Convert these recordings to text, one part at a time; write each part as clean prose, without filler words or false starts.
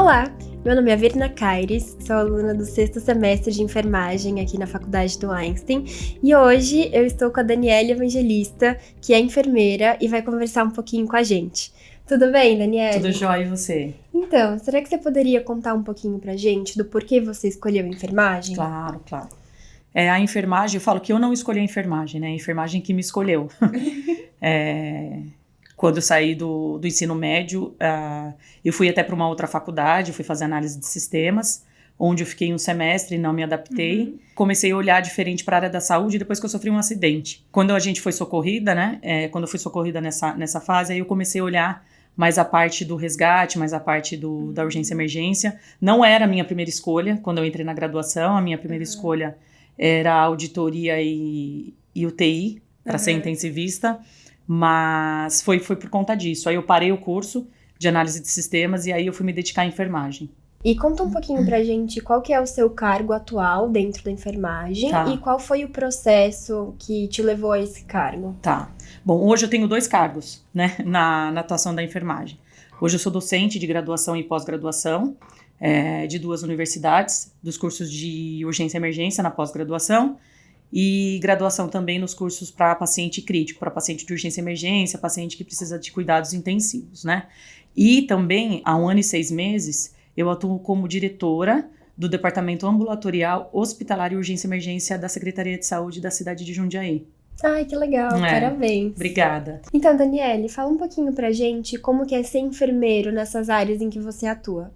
Olá, meu nome é Virna Caires, sou aluna do 6º semestre de enfermagem aqui na Faculdade do Einstein e hoje eu estou com a Daniele Evangelista, que é enfermeira e vai conversar um pouquinho com a gente. Tudo bem, Daniele? Tudo jóia, e você? Então, será que você poderia contar um pouquinho pra gente do porquê você escolheu a enfermagem? Claro. A enfermagem, eu falo que eu não escolhi a enfermagem, né? A enfermagem que me escolheu. Quando eu saí do ensino médio, eu fui até para uma outra faculdade, fui fazer análise de sistemas, onde eu fiquei um semestre e não me adaptei. Comecei a olhar diferente para a área da saúde depois que eu sofri um acidente. Quando a gente foi socorrida, né? Quando eu fui socorrida nessa fase, aí eu comecei a olhar mais a parte do resgate, mais a parte da urgência e emergência. Não era a minha primeira escolha quando eu entrei na graduação. A minha primeira escolha era auditoria e UTI, para ser intensivista. Mas foi por conta disso. Aí eu parei o curso de análise de sistemas e aí eu fui me dedicar à enfermagem. E conta um pouquinho pra gente qual que é o seu cargo atual dentro da enfermagem e qual foi o processo que te levou a esse cargo. Tá. Bom, hoje eu tenho 2 cargos, né, na atuação da enfermagem. Hoje eu sou docente de graduação e pós-graduação de 2 universidades, dos cursos de urgência e emergência na pós-graduação e graduação também nos cursos para paciente crítico, para paciente de urgência e emergência, paciente que precisa de cuidados intensivos, né? E também, há 1 ano e 6 meses, eu atuo como diretora do Departamento Ambulatorial, Hospitalar e Urgência e Emergência da Secretaria de Saúde da cidade de Jundiaí. Ai, que legal, parabéns. Obrigada. Então, Daniele, fala um pouquinho pra gente como que é ser enfermeiro nessas áreas em que você atua.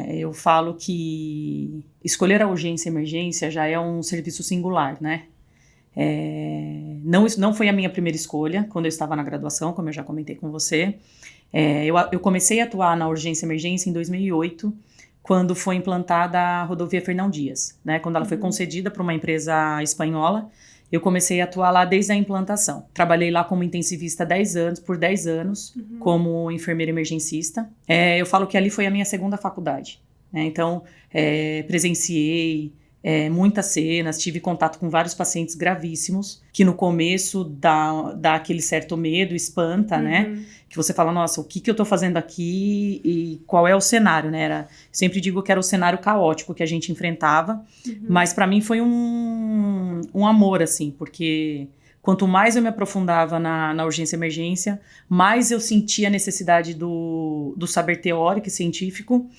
Eu falo que escolher a urgência e emergência já é um serviço singular, né? Não foi a minha primeira escolha quando eu estava na graduação, como eu já comentei com você. Eu comecei a atuar na urgência e emergência em 2008, quando foi implantada a rodovia Fernão Dias, né? Quando ela foi concedida para uma empresa espanhola, eu comecei a atuar lá desde a implantação. Trabalhei lá como intensivista por 10 anos, como enfermeira emergencista. Eu falo que ali foi a minha segunda faculdade, né? Então, presenciei muitas cenas, tive contato com vários pacientes gravíssimos, que no começo dá aquele certo medo, espanta, né? Que você fala, nossa, o que eu tô fazendo aqui e qual é o cenário, né? Sempre digo que era o cenário caótico que a gente enfrentava, mas para mim foi um amor, assim, porque quanto mais eu me aprofundava na urgência e emergência, mais eu sentia a necessidade do saber teórico e científico,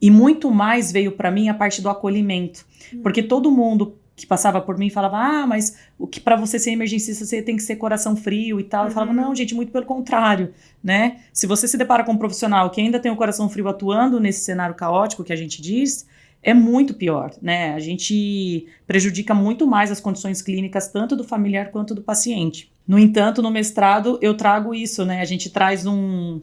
e muito mais veio para mim a parte do acolhimento. Porque todo mundo que passava por mim falava, mas o que para você ser emergencista você tem que ser coração frio e tal. Eu falava, não, gente, muito pelo contrário, né? Se você se depara com um profissional que ainda tem o coração frio atuando nesse cenário caótico que a gente diz, é muito pior, né? A gente prejudica muito mais as condições clínicas, tanto do familiar quanto do paciente. No entanto, no mestrado, eu trago isso, né? A gente traz um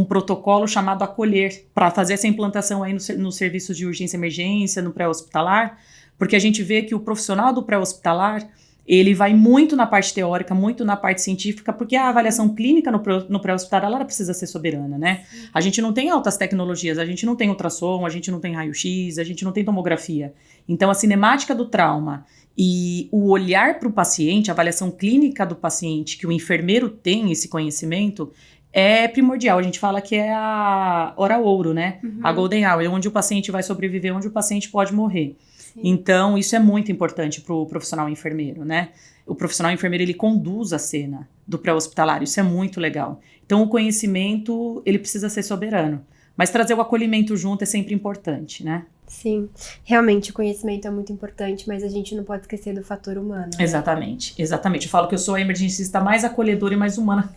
protocolo chamado Acolher, para fazer essa implantação aí nos serviços de urgência e emergência, no pré-hospitalar, porque a gente vê que o profissional do pré-hospitalar, ele vai muito na parte teórica, muito na parte científica, porque a avaliação clínica no pré-hospitalar, ela precisa ser soberana, né? A gente não tem altas tecnologias, a gente não tem ultrassom, a gente não tem raio-x, a gente não tem tomografia. Então, a cinemática do trauma e o olhar para o paciente, a avaliação clínica do paciente, que o enfermeiro tem esse conhecimento, é primordial. A gente fala que é a hora ouro, né? A golden hour, é onde o paciente vai sobreviver, onde o paciente pode morrer. Sim. Então, isso é muito importante para o profissional enfermeiro, né? O profissional enfermeiro, ele conduz a cena do pré-hospitalar, isso é muito legal. Então, o conhecimento, ele precisa ser soberano. Mas trazer o acolhimento junto é sempre importante, né? Sim, realmente o conhecimento é muito importante, mas a gente não pode esquecer do fator humano. Né? Exatamente. Eu falo que eu sou a emergencista mais acolhedora e mais humana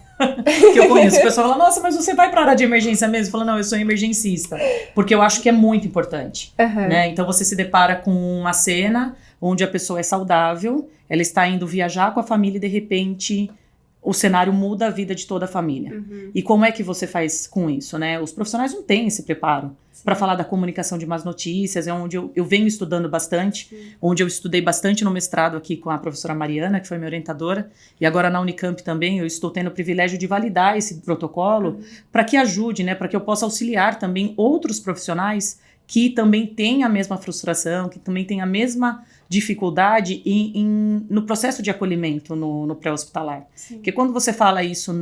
que eu conheço. O pessoal fala, nossa, mas você vai para a área de emergência mesmo? Eu falo, não, eu sou emergencista. Porque eu acho que é muito importante. Né? Então você se depara com uma cena onde a pessoa é saudável, ela está indo viajar com a família e de repente o cenário muda a vida de toda a família. E como é que você faz com isso, né? Os profissionais não têm esse preparo para falar da comunicação de más notícias, é onde eu venho estudando bastante, onde eu estudei bastante no mestrado aqui com a professora Mariana, que foi minha orientadora, e agora na Unicamp também eu estou tendo o privilégio de validar esse protocolo para que ajude, né? Para que eu possa auxiliar também outros profissionais que também têm a mesma frustração, que também têm a mesma dificuldade no processo de acolhimento no pré-hospitalar. Porque quando você fala isso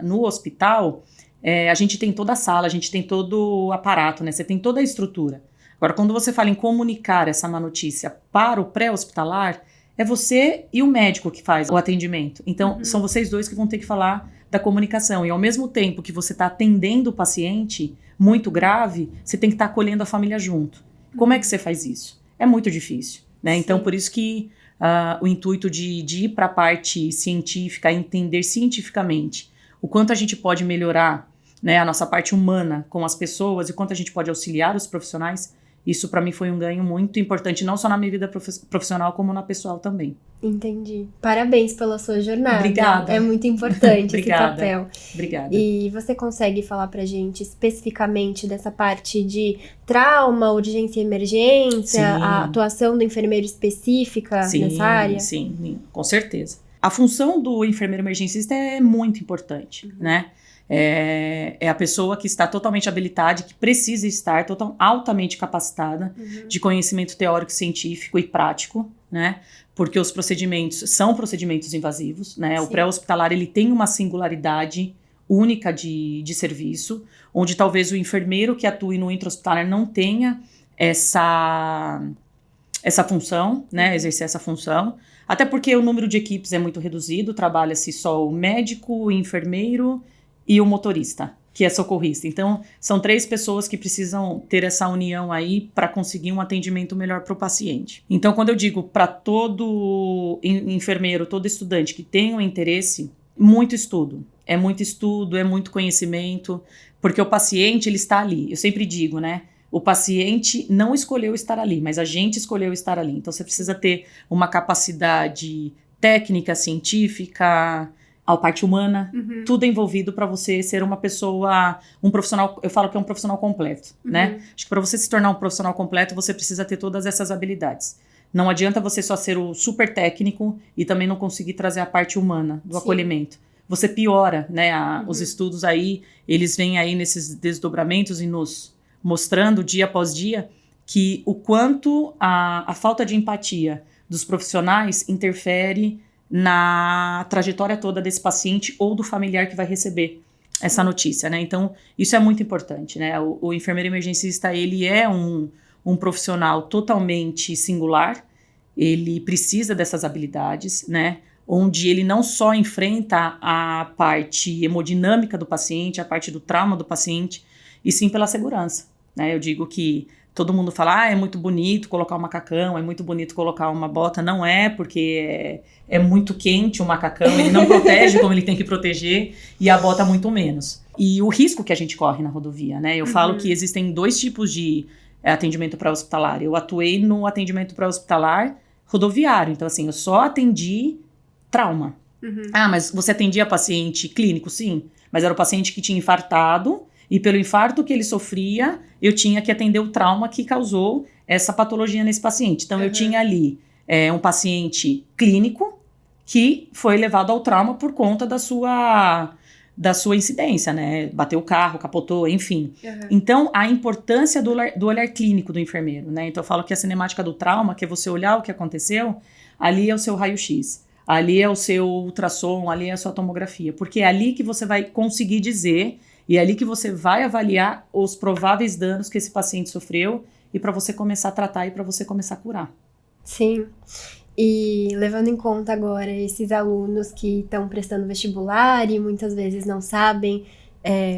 no hospital, a gente tem toda a sala, a gente tem todo o aparato, né? Você tem toda a estrutura. Agora, quando você fala em comunicar essa má notícia para o pré-hospitalar, é você e o médico que faz o atendimento. Então, são vocês dois que vão ter que falar da comunicação. E ao mesmo tempo que você está atendendo o paciente muito grave, você tem que estar acolhendo a família junto. Como é que você faz isso? É muito difícil, né? Então, por isso que o intuito de ir para a parte científica, entender cientificamente o quanto a gente pode melhorar, né, a nossa parte humana com as pessoas e quanto a gente pode auxiliar os profissionais, isso para mim foi um ganho muito importante, não só na minha vida profissional, como na pessoal também. Entendi. Parabéns pela sua jornada. Obrigada. É muito importante esse papel. Obrigada. E você consegue falar pra gente especificamente dessa parte de trauma, urgência e emergência, a atuação do enfermeiro específica nessa área? Sim, com certeza. A função do enfermeiro emergencista é muito importante, né? É a pessoa que está totalmente habilitada, que precisa estar altamente capacitada de conhecimento teórico, científico e prático, né? Porque os procedimentos são procedimentos invasivos, né? Sim. O pré-hospitalar, ele tem uma singularidade única de serviço, onde talvez o enfermeiro que atue no intra-hospitalar não tenha essa função, né? Exercer essa função. Até porque o número de equipes é muito reduzido, trabalha-se só o médico, o enfermeiro e o motorista, que é socorrista. Então, são 3 pessoas que precisam ter essa união aí para conseguir um atendimento melhor para o paciente. Então, quando eu digo para todo enfermeiro, todo estudante que tenha um interesse, muito estudo, é muito conhecimento, porque o paciente, ele está ali. Eu sempre digo, né? O paciente não escolheu estar ali, mas a gente escolheu estar ali. Então, você precisa ter uma capacidade técnica, científica, a parte humana, tudo envolvido para você ser uma pessoa, um profissional, eu falo que é um profissional completo, né? Acho que para você se tornar um profissional completo, você precisa ter todas essas habilidades. Não adianta você só ser o super técnico e também não conseguir trazer a parte humana do acolhimento. Você piora, né? Os estudos aí, eles vêm aí nesses desdobramentos e nos mostrando dia após dia que o quanto a falta de empatia dos profissionais interfere na trajetória toda desse paciente ou do familiar que vai receber essa notícia, né? Então, isso é muito importante, né? O enfermeiro emergencista, ele é um profissional totalmente singular, ele precisa dessas habilidades, né? Onde ele não só enfrenta a parte hemodinâmica do paciente, a parte do trauma do paciente, e sim pela segurança, né? Eu digo que todo mundo fala, é muito bonito colocar um macacão, é muito bonito colocar uma bota. Não é, porque é muito quente o macacão, ele não protege como ele tem que proteger, e a bota muito menos. E o risco que a gente corre na rodovia, né? Eu falo que existem 2 tipos de atendimento pré-hospitalar. Eu atuei no atendimento pré-hospitalar rodoviário, então assim, eu só atendi trauma. Mas você atendia paciente clínico? Sim, mas era o paciente que tinha infartado, e pelo infarto que ele sofria, eu tinha que atender o trauma que causou essa patologia nesse paciente. Então, eu tinha ali um paciente clínico que foi levado ao trauma por conta da sua incidência, né? Bateu o carro, capotou, enfim. Então, a importância do olhar clínico do enfermeiro, né? Então, eu falo que a cinemática do trauma, que é você olhar o que aconteceu, ali é o seu raio-x, ali é o seu ultrassom, ali é a sua tomografia, porque é ali que você vai conseguir dizer. E é ali que você vai avaliar os prováveis danos que esse paciente sofreu e para você começar a tratar e para você começar a curar. Sim. E levando em conta agora esses alunos que estão prestando vestibular e muitas vezes não sabem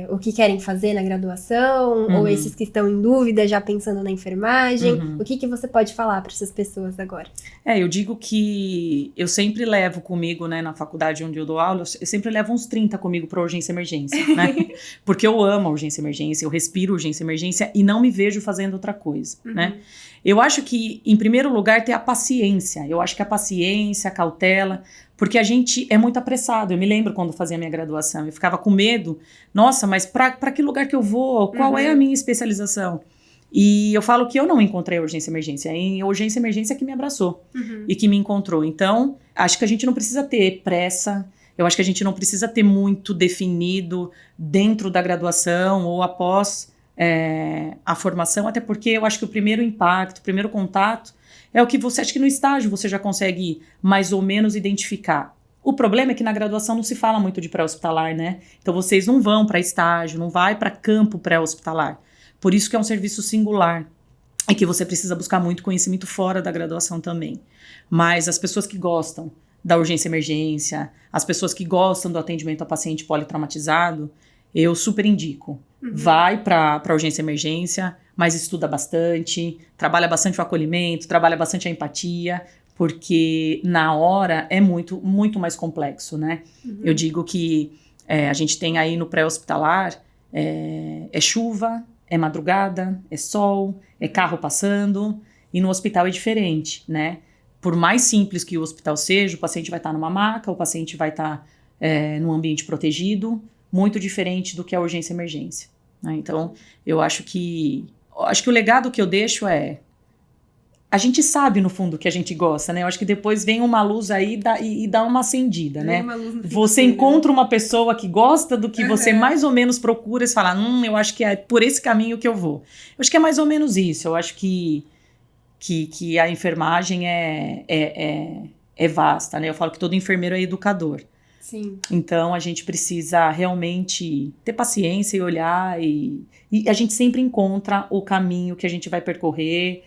o que querem fazer na graduação, ou esses que estão em dúvida já pensando na enfermagem, o que você pode falar para essas pessoas agora? Eu digo que eu sempre levo comigo, né, na faculdade onde eu dou aula, eu sempre levo uns 30 comigo para urgência e emergência, né? Porque eu amo a urgência e emergência, eu respiro urgência e emergência e não me vejo fazendo outra coisa, né? Eu acho que, em primeiro lugar, ter a paciência. Eu acho que a paciência, a cautela, porque a gente é muito apressado. Eu me lembro quando fazia a minha graduação, eu ficava com medo. Nossa, mas para que lugar que eu vou? Qual é a minha especialização? E eu falo que eu não encontrei a urgência e emergência. Em urgência e emergência que me abraçou e que me encontrou. Então, acho que a gente não precisa ter pressa. Eu acho que a gente não precisa ter muito definido dentro da graduação ou após a formação, até porque eu acho que o primeiro impacto, o primeiro contato é o que você acha que no estágio você já consegue mais ou menos identificar O problema é que na graduação não se fala muito de pré-hospitalar, né? Então vocês não vão para estágio, não vai para campo pré-hospitalar. Por isso que é um serviço singular. E que você precisa buscar muito conhecimento fora da graduação também. Mas as pessoas que gostam da urgência e emergência, as pessoas que gostam do atendimento a paciente politraumatizado, eu super indico. Vai para urgência e emergência, mas estuda bastante, trabalha bastante o acolhimento, trabalha bastante a empatia, porque na hora é muito, muito mais complexo, né? Eu digo que a gente tem aí no pré-hospitalar, é chuva, é madrugada, é sol, é carro passando, e no hospital é diferente, né? Por mais simples que o hospital seja, o paciente vai estar numa maca, o paciente vai estar num ambiente protegido, muito diferente do que a urgência e emergência, né? Então, eu acho que o legado que eu deixo a gente sabe, no fundo, que a gente gosta, né? Eu acho que depois vem uma luz aí e dá uma acendida, né? Você encontra uma pessoa que gosta do que você mais ou menos procura e você fala, eu acho que é por esse caminho que eu vou. Eu acho que é mais ou menos isso. Eu acho que a enfermagem é vasta, né? Eu falo que todo enfermeiro é educador. Sim. Então, a gente precisa realmente ter paciência e olhar e a gente sempre encontra o caminho que a gente vai percorrer,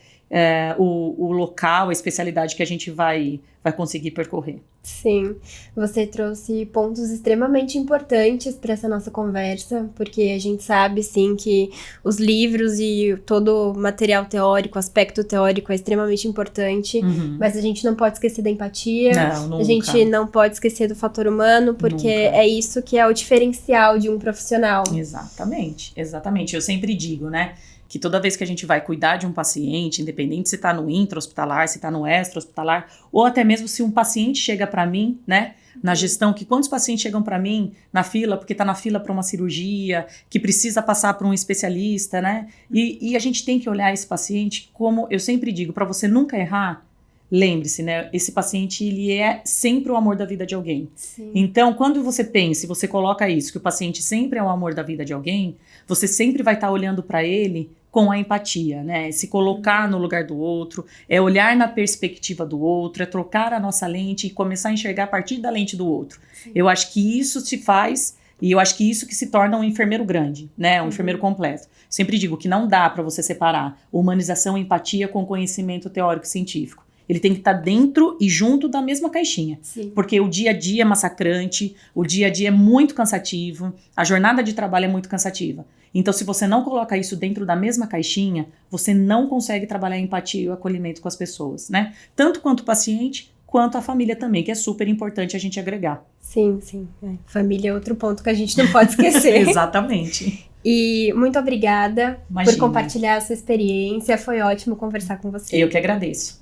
o local, a especialidade que a gente vai conseguir percorrer. Sim, você trouxe pontos extremamente importantes para essa nossa conversa, porque a gente sabe, sim, que os livros e todo o material teórico, aspecto teórico é extremamente importante, mas a gente não pode esquecer da empatia, Não, nunca. A gente não pode esquecer do fator humano, porque é isso que é o diferencial de um profissional. Exatamente, exatamente. Eu sempre digo, né, que toda vez que a gente vai cuidar de um paciente, independente se está no intra-hospitalar, se está no extra-hospitalar, ou até mesmo se um paciente chega para mim, né, na gestão, que quantos pacientes chegam para mim na fila, porque está na fila para uma cirurgia, que precisa passar por um especialista, né, e a gente tem que olhar esse paciente como, eu sempre digo, para você nunca errar, lembre-se, né, esse paciente, ele é sempre o amor da vida de alguém. Sim. Então, quando você pensa e você coloca isso, que o paciente sempre é o amor da vida de alguém, você sempre vai estar olhando para ele com a empatia, né? Se colocar no lugar do outro, é olhar na perspectiva do outro, é trocar a nossa lente e começar a enxergar a partir da lente do outro. Sim. Eu acho que isso se faz, e eu acho que isso que se torna um enfermeiro grande, né? Um enfermeiro completo. Sempre digo que não dá para você separar humanização e empatia com conhecimento teórico e científico. Ele tem que estar dentro e junto da mesma caixinha. Sim. Porque o dia a dia é massacrante, o dia a dia é muito cansativo, a jornada de trabalho é muito cansativa. Então, se você não coloca isso dentro da mesma caixinha, você não consegue trabalhar a empatia e o acolhimento com as pessoas, né? Tanto quanto o paciente, quanto a família também, que é super importante a gente agregar. Sim, sim. Família é outro ponto que a gente não pode esquecer. Exatamente. E muito obrigada Imagina. por compartilhar a sua experiência. Foi ótimo conversar com você. Eu que agradeço.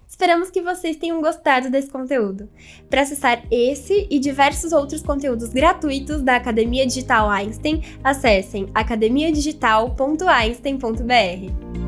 Esperamos que vocês tenham gostado desse conteúdo. Para acessar esse e diversos outros conteúdos gratuitos da Academia Digital Einstein, acessem academiadigital.einstein.br.